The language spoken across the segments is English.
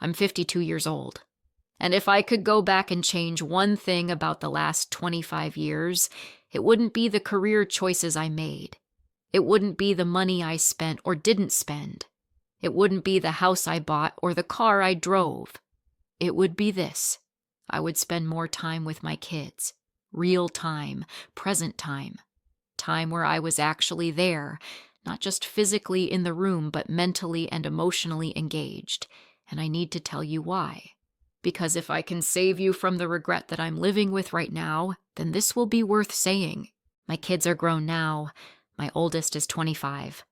I'm 52 years old. And if I could go back and change one thing about the last 25 years, it wouldn't be the career choices I made. It wouldn't be the money I spent or didn't spend. It wouldn't be the house I bought or the car I drove. It would be this. I would spend more time with my kids. Real time, present time. Time where I was actually there, not just physically in the room, but mentally and emotionally engaged. And I need to tell you why. Because if I can save you from the regret that I'm living with right now, then this will be worth saying. My kids are grown now. My oldest is 25.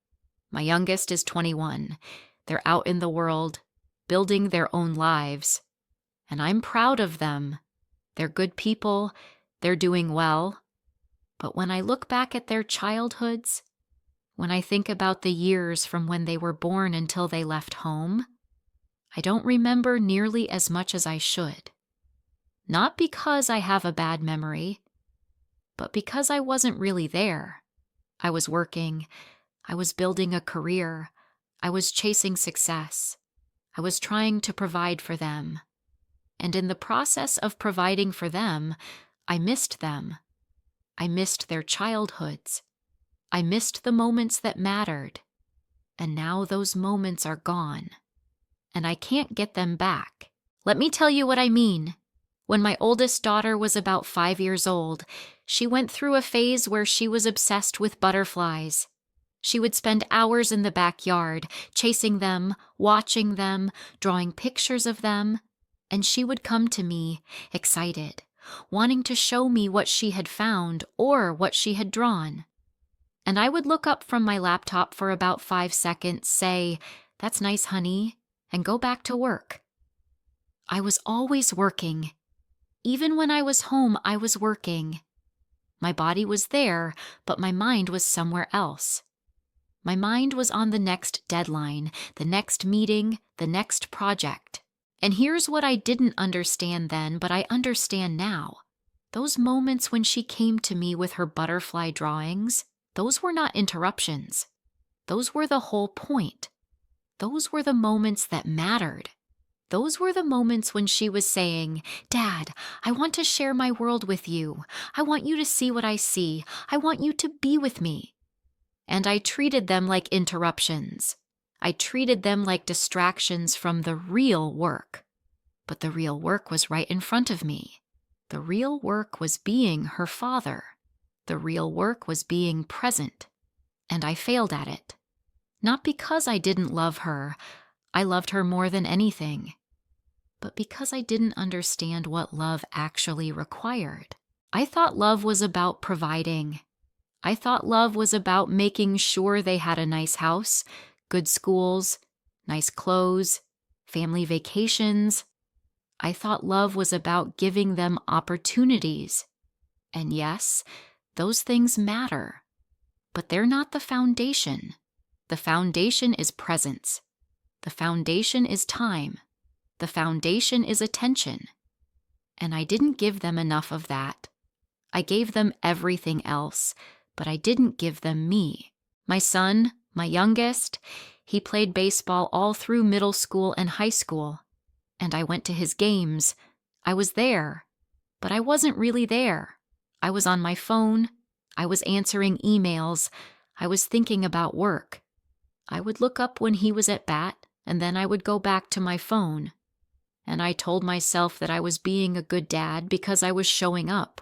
My youngest is 21. They're out in the world, building their own lives. And I'm proud of them. They're good people. They're doing well. But when I look back at their childhoods, when I think about the years from when they were born until they left home, I don't remember nearly as much as I should. Not because I have a bad memory, but because I wasn't really there. I was working. I was building a career. I was chasing success. I was trying to provide for them. And in the process of providing for them, I missed them. I missed their childhoods. I missed the moments that mattered. And now those moments are gone. And I can't get them back. Let me tell you what I mean. When my oldest daughter was about 5 years old, she went through a phase where she was obsessed with butterflies. She would spend hours in the backyard, chasing them, watching them, drawing pictures of them, and she would come to me, excited, wanting to show me what she had found or what she had drawn. And I would look up from my laptop for about 5 seconds, say, "That's nice, honey," and go back to work. I was always working. Even when I was home, I was working. My body was there, but my mind was somewhere else. My mind was on the next deadline, the next meeting, the next project. And here's what I didn't understand then, but I understand now. Those moments when she came to me with her butterfly drawings, those were not interruptions. Those were the whole point. Those were the moments that mattered. Those were the moments when she was saying, "Dad, I want to share my world with you. I want you to see what I see. I want you to be with me." And I treated them like interruptions. I treated them like distractions from the real work. But the real work was right in front of me. The real work was being her father. The real work was being present. And I failed at it. Not because I didn't love her. I loved her more than anything. But because I didn't understand what love actually required. I thought love was about providing. I thought love was about making sure they had a nice house, good schools, nice clothes, family vacations. I thought love was about giving them opportunities. And yes, those things matter. But they're not the foundation. The foundation is presence. The foundation is time. The foundation is attention. And I didn't give them enough of that. I gave them everything else, but I didn't give them me. My son, my youngest, he played baseball all through middle school and high school. And I went to his games. I was there. But I wasn't really there. I was on my phone. I was answering emails. I was thinking about work. I would look up when he was at bat, and then I would go back to my phone. And I told myself that I was being a good dad because I was showing up.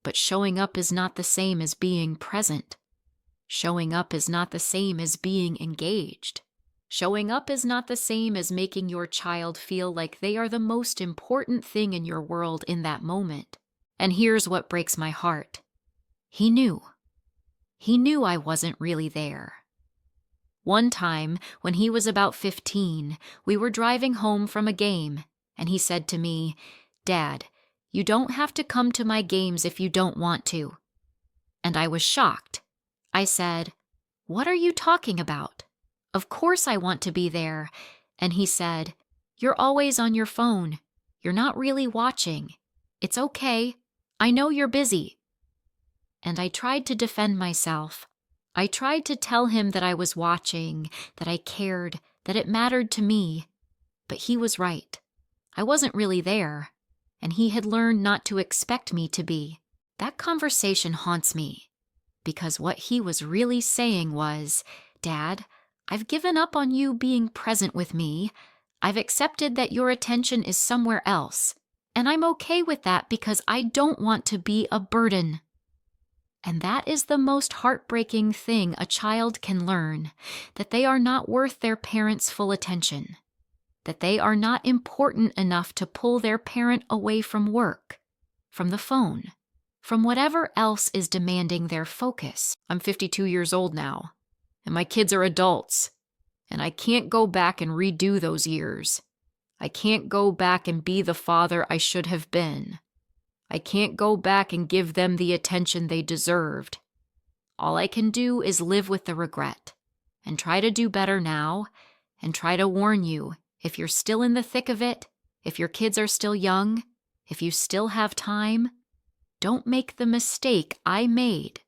But showing up is not the same as being present. Showing up is not the same as being engaged. Showing up is not the same as making your child feel like they are the most important thing in your world in that moment. And here's what breaks my heart. He knew. He knew I wasn't really there. One time, when he was about 15, we were driving home from a game, and he said to me, "Dad, you don't have to come to my games if you don't want to." And I was shocked. I said, "What are you talking about? Of course I want to be there." And he said, "You're always on your phone. You're not really watching. It's okay. I know you're busy." And I tried to defend myself. I tried to tell him that I was watching, that I cared, that it mattered to me. But he was right. I wasn't really there, and he had learned not to expect me to be. That conversation haunts me, because what he was really saying was, Dad, I've given up on you being present with me. I've accepted that your attention is somewhere else, and I'm okay with that because I don't want to be a burden. And that is the most heartbreaking thing a child can learn, that they are not worth their parents' full attention, that they are not important enough to pull their parent away from work, from the phone, from whatever else is demanding their focus. I'm 52 years old now, and my kids are adults, and I can't go back and redo those years. I can't go back and be the father I should have been. I can't go back and give them the attention they deserved. All I can do is live with the regret and try to do better now and try to warn you, if you're still in the thick of it, if your kids are still young, if you still have time, don't make the mistake I made.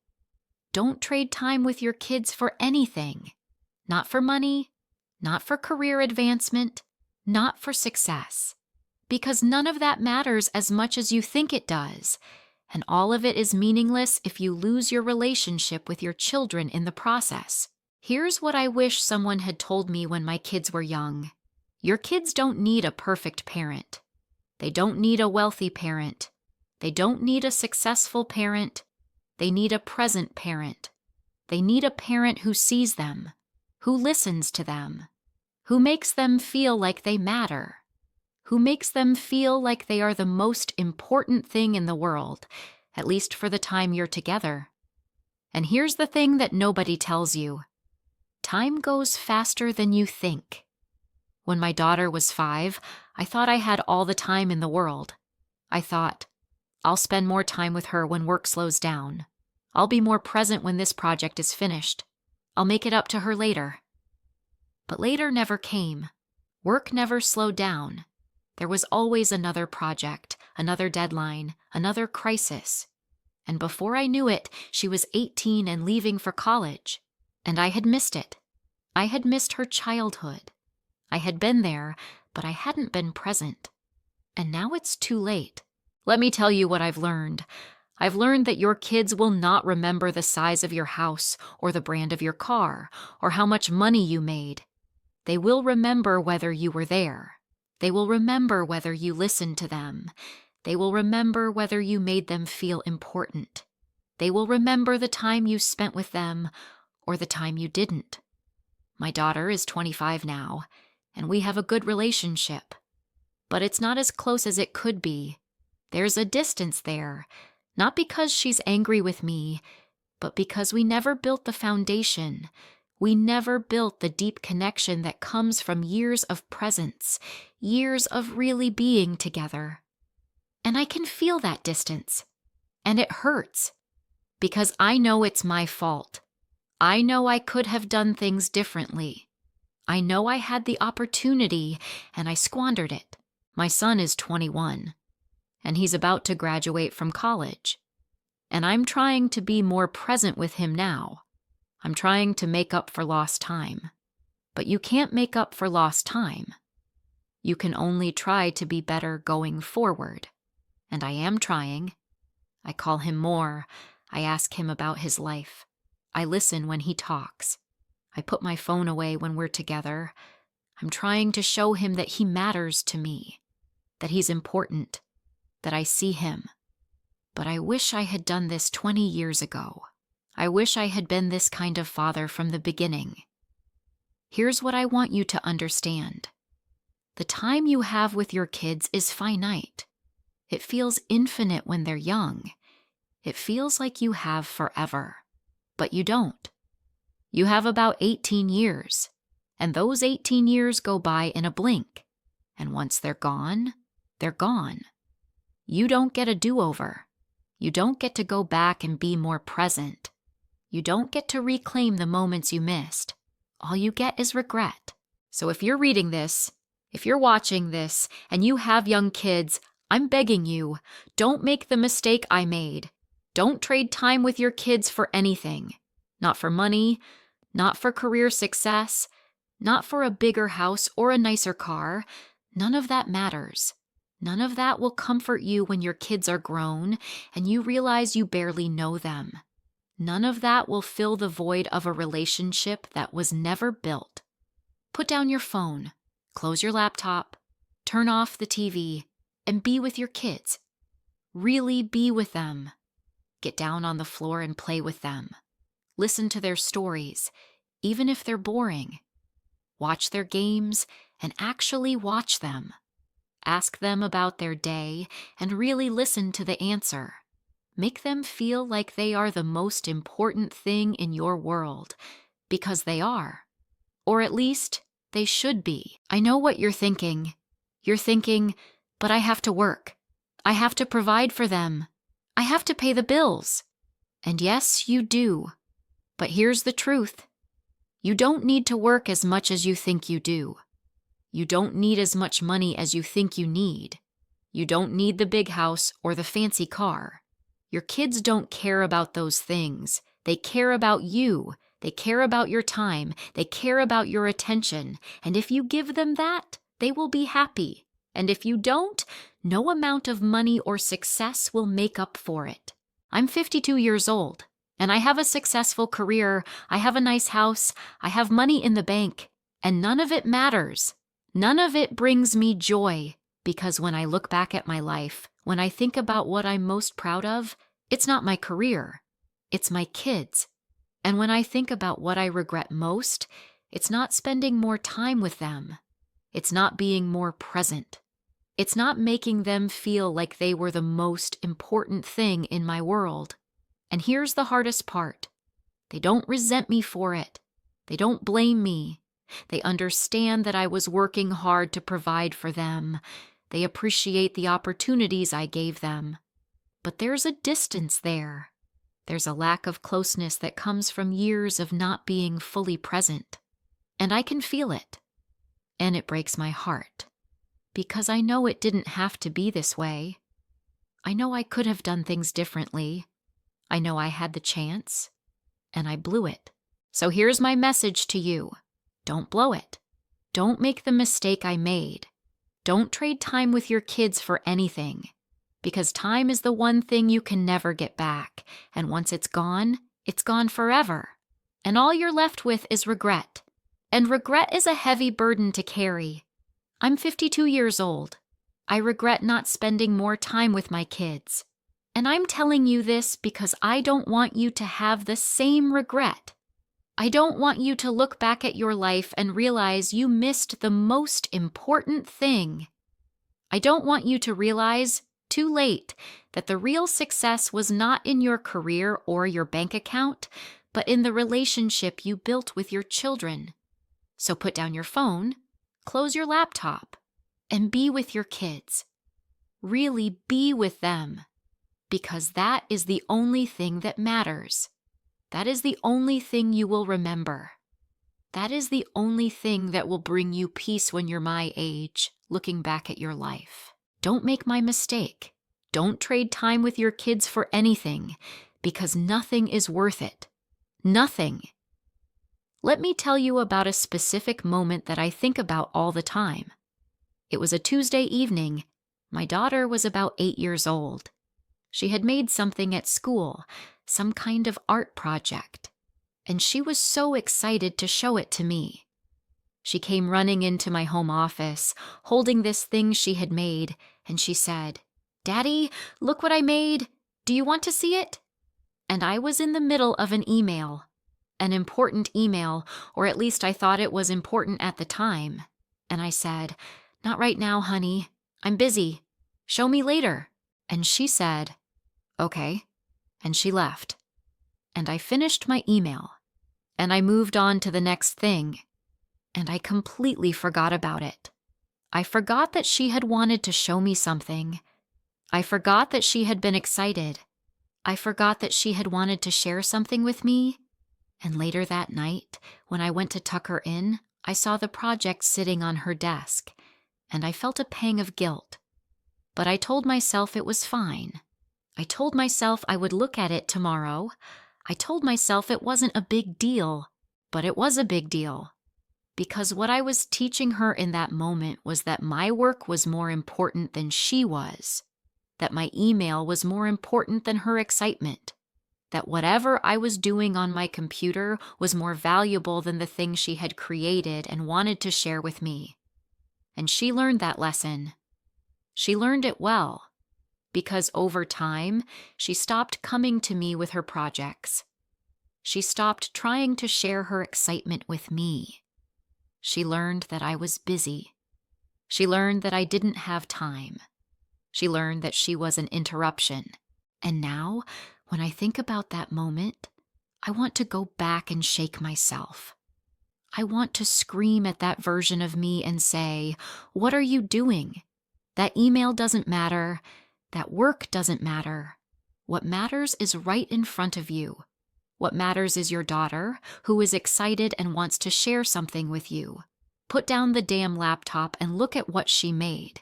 Don't trade time with your kids for anything. Not for money, not for career advancement, not for success. Because none of that matters as much as you think it does, and all of it is meaningless if you lose your relationship with your children in the process. Here's what I wish someone had told me when my kids were young. Your kids don't need a perfect parent. They don't need a wealthy parent. They don't need a successful parent. They need a present parent. They need a parent who sees them, who listens to them, who makes them feel like they matter, who makes them feel like they are the most important thing in the world, at least for the time you're together. And here's the thing that nobody tells you. Time goes faster than you think. When my daughter was 5, I thought I had all the time in the world. I thought, I'll spend more time with her when work slows down. I'll be more present when this project is finished. I'll make it up to her later. But later never came. Work never slowed down. There was always another project, another deadline, another crisis. And before I knew it, she was 18 and leaving for college. And I had missed it. I had missed her childhood. I had been there, but I hadn't been present. And now it's too late. Let me tell you what I've learned. I've learned that your kids will not remember the size of your house, or the brand of your car, or how much money you made. They will remember whether you were there. They will remember whether you listened to them. They will remember whether you made them feel important. They will remember the time you spent with them or the time you didn't. My daughter is 25 now, and we have a good relationship. But it's not as close as it could be. There's a distance there, not because she's angry with me, but because we never built the foundation. We never built the deep connection that comes from years of presence, years of really being together. And I can feel that distance. And it hurts. Because I know it's my fault. I know I could have done things differently. I know I had the opportunity, and I squandered it. My son is 21, and he's about to graduate from college. And I'm trying to be more present with him now. I'm trying to make up for lost time. But you can't make up for lost time. You can only try to be better going forward. And I am trying. I call him more. I ask him about his life. I listen when he talks. I put my phone away when we're together. I'm trying to show him that he matters to me, that he's important, that I see him. But I wish I had done this 20 years ago. I wish I had been this kind of father from the beginning. Here's what I want you to understand. The time you have with your kids is finite. It feels infinite when they're young. It feels like you have forever. But you don't. You have about 18 years, and those 18 years go by in a blink. And once they're gone, they're gone. You don't get a do-over. You don't get to go back and be more present. You don't get to reclaim the moments you missed. All you get is regret. So if you're reading this, if you're watching this, and you have young kids, I'm begging you, don't make the mistake I made. Don't trade time with your kids for anything. Not for money, not for career success, not for a bigger house or a nicer car, None of that matters. None of that will comfort you when your kids are grown and you realize you barely know them. None of that will fill the void of a relationship that was never built. Put down your phone, close your laptop, turn off the TV, and be with your kids. Really be with them. Get down on the floor and play with them. Listen to their stories, even if they're boring. Watch their games and actually watch them. Ask them about their day and really listen to the answer. Make them feel like they are the most important thing in your world, because they are. Or at least, they should be. I know what you're thinking. You're thinking, but I have to work. I have to provide for them. I have to pay the bills. And yes, you do. But here's the truth. You don't need to work as much as you think you do. You don't need as much money as you think you need. You don't need the big house or the fancy car. Your kids don't care about those things. They care about you. They care about your time. They care about your attention. And if you give them that, they will be happy. And if you don't, no amount of money or success will make up for it. I'm 52 years old, and I have a successful career. I have a nice house. I have money in the bank. And none of it matters. None of it brings me joy, because when I look back at my life, when I think about what I'm most proud of, it's not my career, it's my kids. And when I think about what I regret most, it's not spending more time with them. It's not being more present. It's not making them feel like they were the most important thing in my world. And here's the hardest part. They don't resent me for it. They don't blame me. They understand that I was working hard to provide for them. They appreciate the opportunities I gave them. But there's a distance there. There's a lack of closeness that comes from years of not being fully present. And I can feel it. And it breaks my heart. Because I know it didn't have to be this way. I know I could have done things differently. I know I had the chance. And I blew it. So here's my message to you. Don't blow it. Don't make the mistake I made. Don't trade time with your kids for anything. Because time is the one thing you can never get back. And once it's gone forever. And all you're left with is regret. And regret is a heavy burden to carry. I'm 52 years old. I regret not spending more time with my kids. And I'm telling you this because I don't want you to have the same regret. I don't want you to look back at your life and realize you missed the most important thing. I don't want you to realize, too late, that the real success was not in your career or your bank account, but in the relationship you built with your children. So put down your phone, close your laptop, and be with your kids. Really be with them, because that is the only thing that matters. That is the only thing you will remember. That is the only thing that will bring you peace when you're my age, looking back at your life. Don't make my mistake. Don't trade time with your kids for anything, because nothing is worth it. Nothing. Let me tell you about a specific moment that I think about all the time. It was a Tuesday evening. My daughter was about 8 years old. She had made something at school, some kind of art project, and she was so excited to show it to me. She came running into my home office, holding this thing she had made, and she said, "Daddy, look what I made. Do you want to see it?" And I was in the middle of an email, an important email, or at least I thought it was important at the time. And I said, "Not right now, honey. I'm busy. Show me later." And she said, "Okay." And she left. And I finished my email. And I moved on to the next thing. And I completely forgot about it. I forgot that she had wanted to show me something. I forgot that she had been excited. I forgot that she had wanted to share something with me. And later that night, when I went to tuck her in, I saw the project sitting on her desk. And I felt a pang of guilt. But I told myself it was fine. I told myself I would look at it tomorrow. I told myself it wasn't a big deal, but it was a big deal. Because what I was teaching her in that moment was that my work was more important than she was, that my email was more important than her excitement, that whatever I was doing on my computer was more valuable than the thing she had created and wanted to share with me. And she learned that lesson. She learned it well, because over time, she stopped coming to me with her projects. She stopped trying to share her excitement with me. She learned that I was busy. She learned that I didn't have time. She learned that she was an interruption. And now, when I think about that moment, I want to go back and shake myself. I want to scream at that version of me and say, "What are you doing? That email doesn't matter. That work doesn't matter. What matters is right in front of you. What matters is your daughter, who is excited and wants to share something with you. Put down the damn laptop and look at what she made.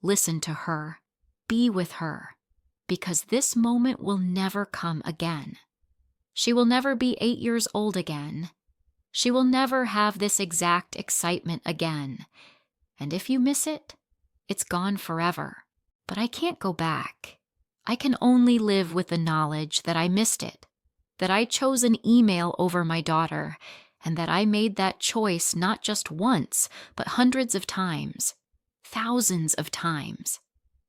Listen to her. Be with her. Because this moment will never come again. She will never be 8 years old again. She will never have this exact excitement again. And if you miss it, it's gone forever. But I can't go back. I can only live with the knowledge that I missed it, that I chose an email over my daughter, and that I made that choice not just once, but hundreds of times, thousands of times.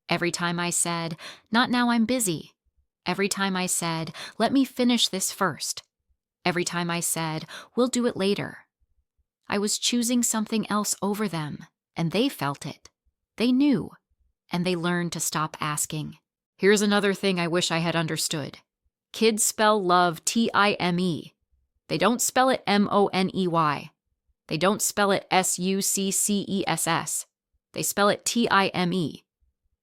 Every time I said, "Not now, I'm busy." Every time I said, "Let me finish this first." Every time I said, "We'll do it later." I was choosing something else over them, and they felt it. They knew, and they learned to stop asking. Here's another thing I wish I had understood. Kids spell love T-I-M-E. They don't spell it M-O-N-E-Y. They don't spell it S-U-C-C-E-S-S. They spell it T-I-M-E.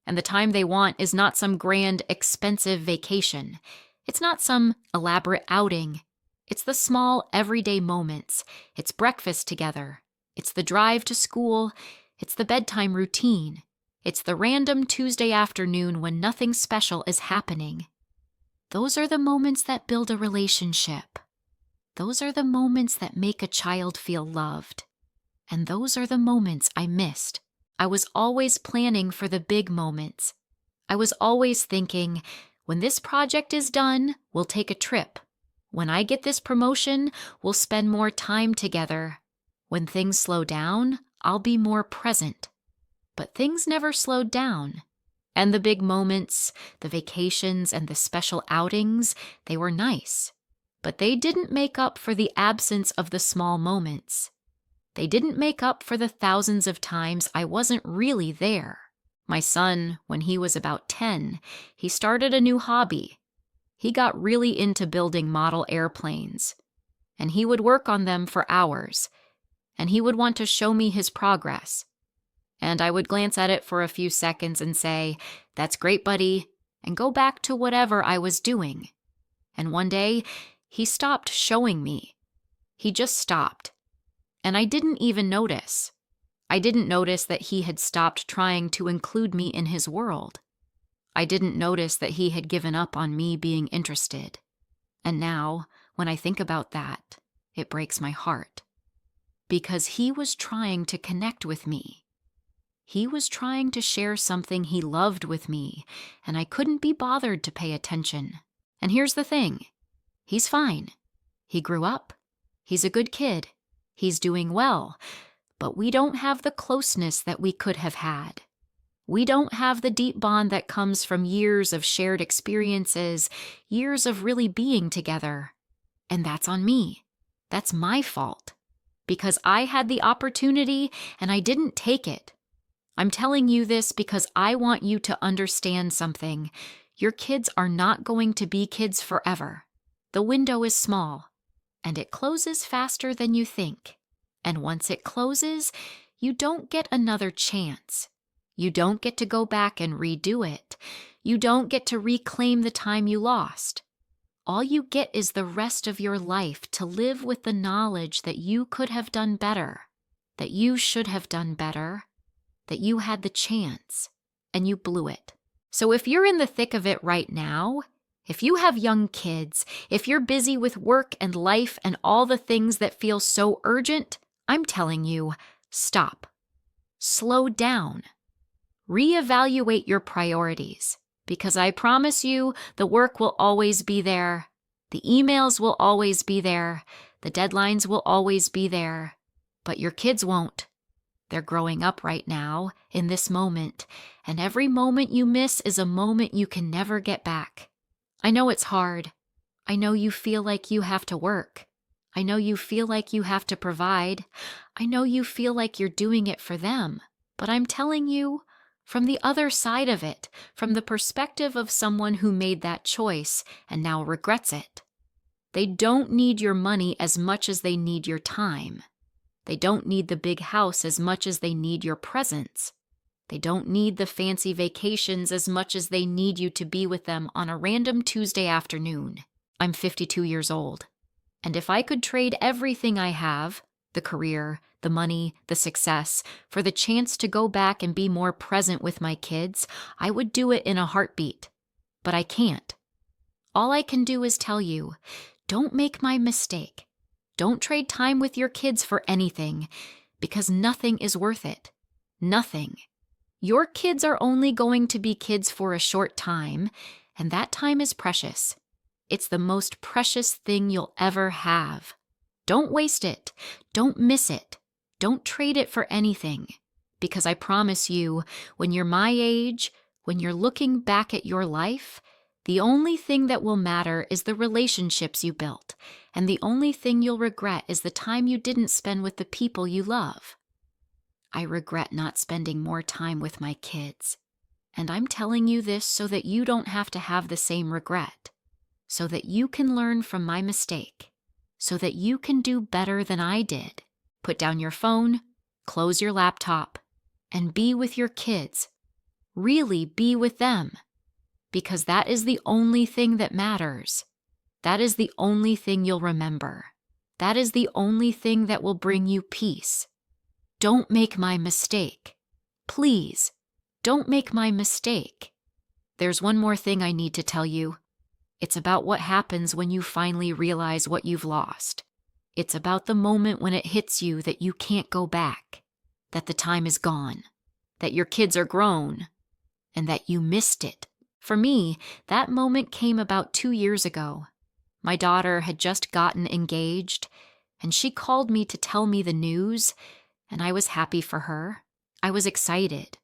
And the time they want is not some grand, expensive vacation. It's not some elaborate outing. It's the small, everyday moments. It's breakfast together. It's the drive to school. It's the bedtime routine. It's the random Tuesday afternoon when nothing special is happening. Those are the moments that build a relationship. Those are the moments that make a child feel loved. And those are the moments I missed. I was always planning for the big moments. I was always thinking, when this project is done, we'll take a trip. When I get this promotion, we'll spend more time together. When things slow down, I'll be more present. But things never slowed down. And the big moments, the vacations and the special outings, they were nice. But they didn't make up for the absence of the small moments. They didn't make up for the thousands of times I wasn't really there. My son, when he was about 10, he started a new hobby. He got really into building model airplanes. And he would work on them for hours. And he would want to show me his progress. And I would glance at it for a few seconds and say, "That's great, buddy," and go back to whatever I was doing. And one day, he stopped showing me. He just stopped. And I didn't even notice. I didn't notice that he had stopped trying to include me in his world. I didn't notice that he had given up on me being interested. And now, when I think about that, it breaks my heart. Because he was trying to connect with me. He was trying to share something he loved with me, and I couldn't be bothered to pay attention. And here's the thing. He's fine. He grew up. He's a good kid. He's doing well. But we don't have the closeness that we could have had. We don't have the deep bond that comes from years of shared experiences, years of really being together. And that's on me. That's my fault. Because I had the opportunity and I didn't take it. I'm telling you this because I want you to understand something. Your kids are not going to be kids forever. The window is small, and it closes faster than you think. And once it closes, you don't get another chance. You don't get to go back and redo it. You don't get to reclaim the time you lost. All you get is the rest of your life to live with the knowledge that you could have done better, that you should have done better, that you had the chance, and you blew it. So if you're in the thick of it right now, if you have young kids, if you're busy with work and life and all the things that feel so urgent, I'm telling you, stop. Slow down. Reevaluate your priorities, because I promise you the work will always be there. The emails will always be there. The deadlines will always be there. But your kids won't. They're growing up right now, in this moment, and every moment you miss is a moment you can never get back. I know it's hard. I know you feel like you have to work. I know you feel like you have to provide. I know you feel like you're doing it for them. But I'm telling you, from the other side of it, from the perspective of someone who made that choice and now regrets it, they don't need your money as much as they need your time. They don't need the big house as much as they need your presence. They don't need the fancy vacations as much as they need you to be with them on a random Tuesday afternoon. I'm 52 years old, and if I could trade everything I have, the career, the money, the success, for the chance to go back and be more present with my kids, I would do it in a heartbeat. But I can't. All I can do is tell you, don't make my mistake. Don't trade time with your kids for anything, because nothing is worth it. Nothing. Your kids are only going to be kids for a short time, and that time is precious. It's the most precious thing you'll ever have. Don't waste it. Don't miss it. Don't trade it for anything, because I promise you, when you're my age, when you're looking back at your life, the only thing that will matter is the relationships you built, and the only thing you'll regret is the time you didn't spend with the people you love. I regret not spending more time with my kids, and I'm telling you this so that you don't have to have the same regret, so that you can learn from my mistake, so that you can do better than I did. Put down your phone, close your laptop, and be with your kids. Really be with them. Because that is the only thing that matters. That is the only thing you'll remember. That is the only thing that will bring you peace. Don't make my mistake. Please, don't make my mistake. There's one more thing I need to tell you. It's about what happens when you finally realize what you've lost. It's about the moment when it hits you that you can't go back, that the time is gone, that your kids are grown, and that you missed it. For me, that moment came about 2 years ago. My daughter had just gotten engaged, and she called me to tell me the news, and I was happy for her. I was excited.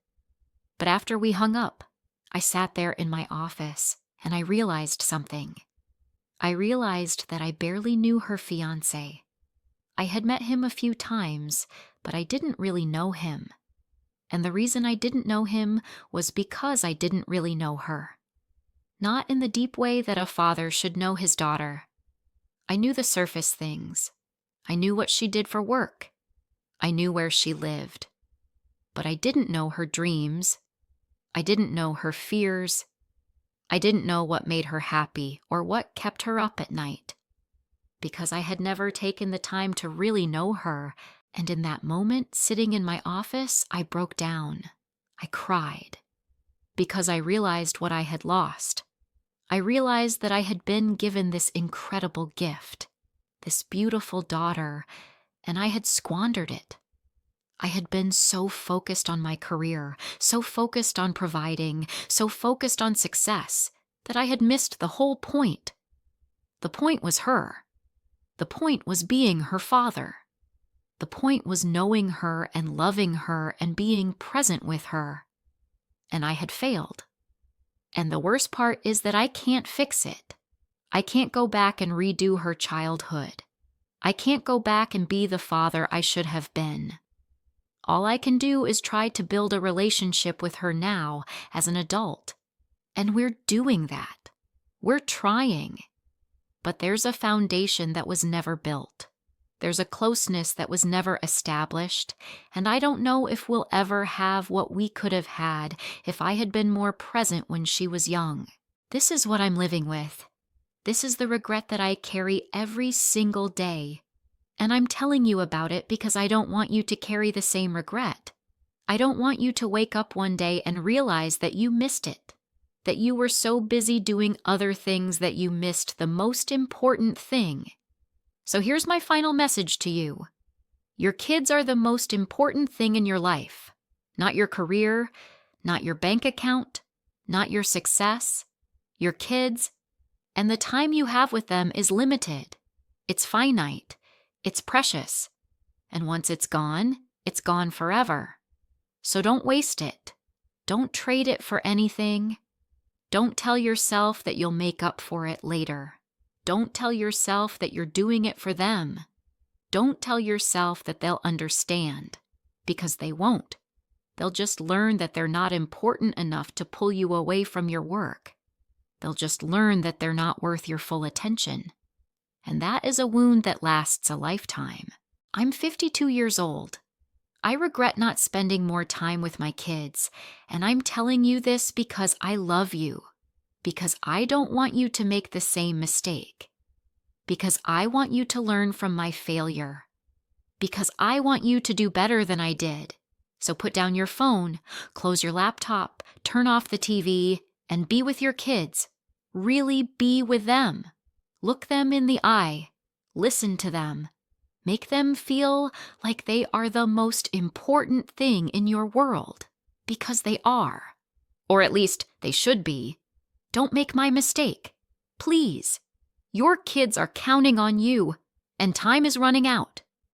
But after we hung up, I sat there in my office, and I realized something. I realized that I barely knew her fiancé. I had met him a few times, but I didn't really know him. And the reason I didn't know him was because I didn't really know her. Not in the deep way that a father should know his daughter. I knew the surface things. I knew what she did for work. I knew where she lived. But I didn't know her dreams. I didn't know her fears. I didn't know what made her happy or what kept her up at night. Because I had never taken the time to really know her, and in that moment, sitting in my office, I broke down. I cried. Because I realized what I had lost. I realized that I had been given this incredible gift, this beautiful daughter, and I had squandered it. I had been so focused on my career, so focused on providing, so focused on success, that I had missed the whole point. The point was her. The point was being her father. The point was knowing her and loving her and being present with her. And I had failed. And the worst part is that I can't fix it. I can't go back and redo her childhood. I can't go back and be the father I should have been. All I can do is try to build a relationship with her now as an adult. And we're doing that. We're trying. But there's a foundation that was never built. There's a closeness that was never established, and I don't know if we'll ever have what we could have had if I had been more present when she was young. This is what I'm living with. This is the regret that I carry every single day. And I'm telling you about it because I don't want you to carry the same regret. I don't want you to wake up one day and realize that you missed it, that you were so busy doing other things that you missed the most important thing. So here's my final message to you. Your kids are the most important thing in your life, not your career, not your bank account, not your success. Your kids, and the time you have with them is limited. It's finite. It's precious. And once it's gone forever. So don't waste it. Don't trade it for anything. Don't tell yourself that you'll make up for it later. Don't tell yourself that you're doing it for them. Don't tell yourself that they'll understand, because they won't. They'll just learn that they're not important enough to pull you away from your work. They'll just learn that they're not worth your full attention. And that is a wound that lasts a lifetime. I'm 52 years old. I regret not spending more time with my kids, and I'm telling you this because I love you, because I don't want you to make the same mistake, because I want you to learn from my failure, because I want you to do better than I did. So put down your phone, close your laptop, turn off the TV, and be with your kids. Really be with them. Look them in the eye. Listen to them. Make them feel like they are the most important thing in your world, because they are. Or at least they should be. Don't make my mistake. Please. Your kids are counting on you, and time is running out.